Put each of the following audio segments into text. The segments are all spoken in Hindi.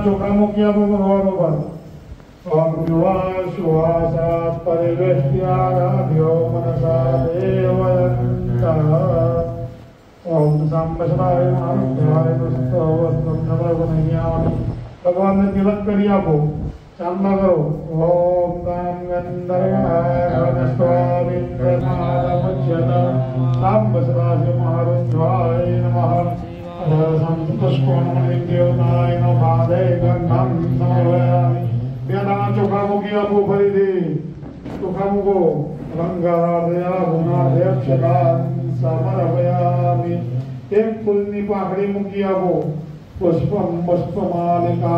चोक्रामुखी भगवान सुवासात् परिवेष्ट्याराध्यो मनसा देवयन्तः ओम सांबशिवाय महारुद्राय नमः। भगवान ने तिलक करी आपको चांदा करो। ओम नाम गंधर्वाय सांबशिवाय महारुद्राय नमः। संतुष्कोणदेवताय नमः गंधम समर्पयामि। बेदाना चोखामुखी आपको भरी दे चोखामुखो रंगादया गुणाध्यक्षता समर्पयामि। एक फूलनी पाकड़ी मुखी आपको पुष्पम पुष्पमालिका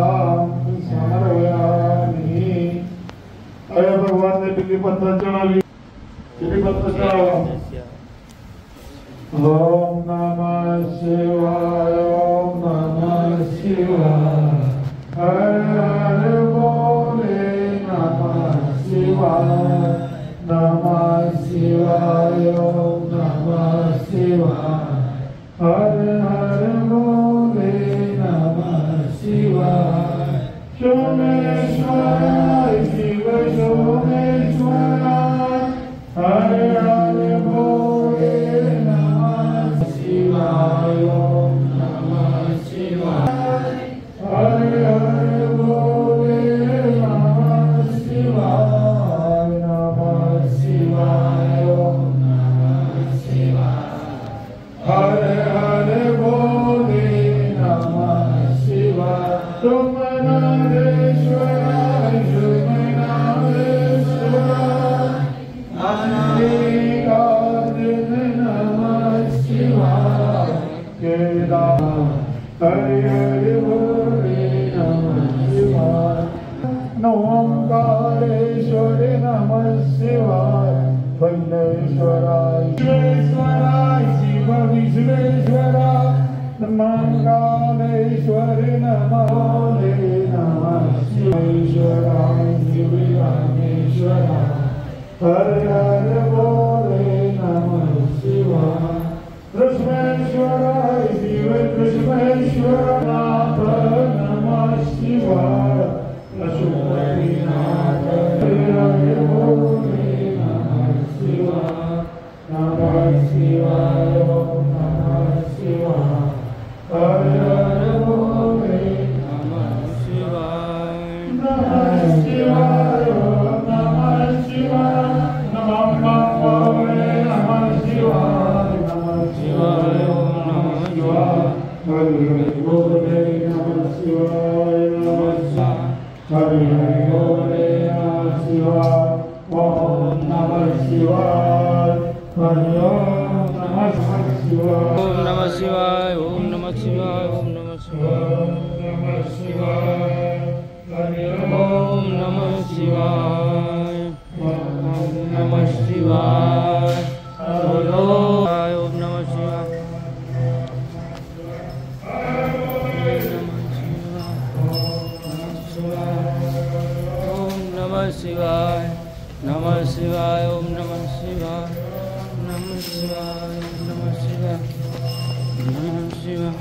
समर्पयामि। अय भगवान ने बिल्ली पत्र चढ़ावी बिल्ली पत्र चढ़ावा। ओम नमः शिवाय ओम नमः शिवाय हर हर बोले नमः शिवाय नमः शिवाय ओम नमः शिवाय हर हर बोले नमः शिवाय। सोमेश्वराय शिव सोमेश्वराय हर हर बोले नमः शिवाय ओम नमः शिवाय हर हर बोले नमः शिवाय नमः शिवाय ओम नमः शिवाय हर हर बोले नमः शिवाय। सोमनाथेश्वराय सोमनाथेश्वराय मल्लिकार्जुन नमः शिवाय केदार हरि हरि बोले नमः शिवाय। ओंकारेश्वरी नमः शिवाय वैश्वराय विश्वेश्वराय शिव विश्वेश्वराय मंगलेश्वरी नमः भोले नमः शिवेश्वराय शिव रामेश्वराय हर हर बोले नमः शिवाय। कृष्णेश्वराय शिव कृष्णेश्वरनाथ नमः शिवाय लक्ष्मीनाथ हरि बोले नमः शिवाय नमः शिवाय ओम नमः शिवाय हर हर बोले नमः शिवाय नमः शिवाय ओम नमः शिवाय नमः बोले नमः शिवाय नमः शिवाय ओम नमः शिवाय हरि हरि बोले नमः शिवाय नमः शिवाय हरि हरि बोले नमः शिवाय ओम नमः शिवाय हरि ओम नमः शिवाय ओम नमः शिवाय ओम नमः शिवाय ओम नमः शिवाय हरि ओम नमः शिवाय ओम नमः शिवाय बोलो ओम नमः शिवाय ओम नमः शिवाय नमः शिवाय ओम नमः शिवाय नमः शिवाय नमः शिवाय नमः शिवाय।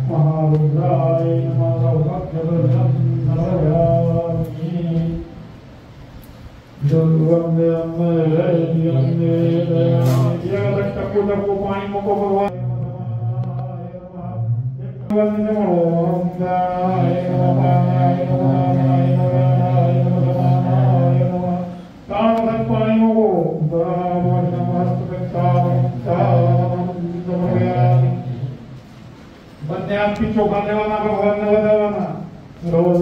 महारुद्राय नमः। पानी मुको भगवान बंदे आपकी चौका देवाना भगवान ने बतावाना रोज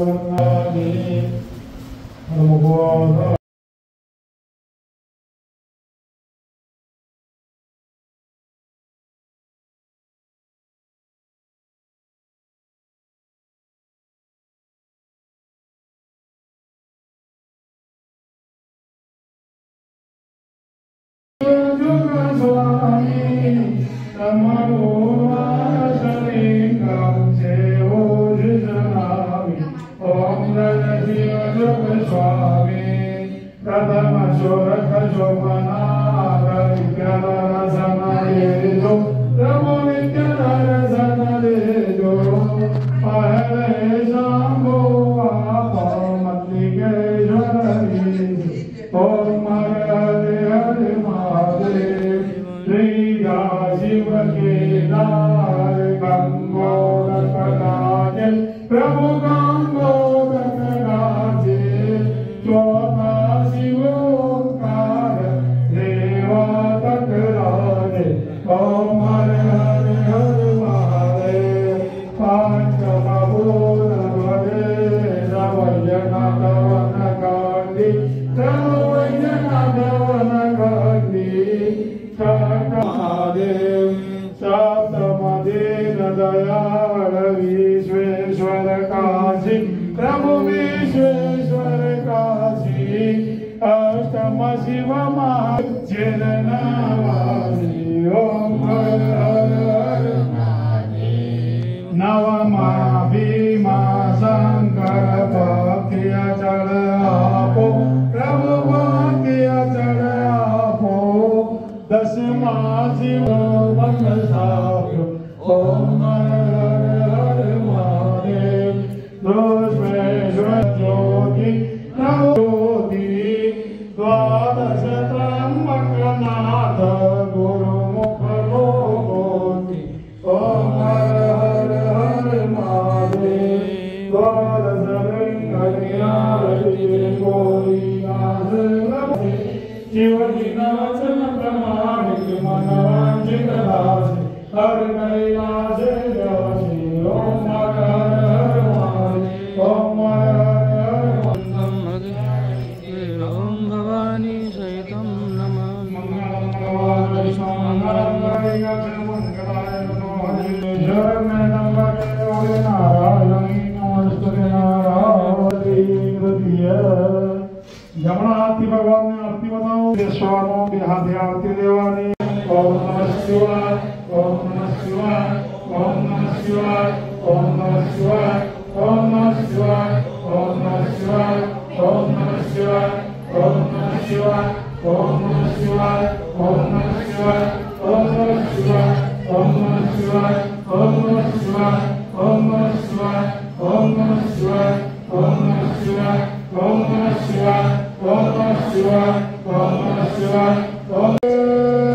Om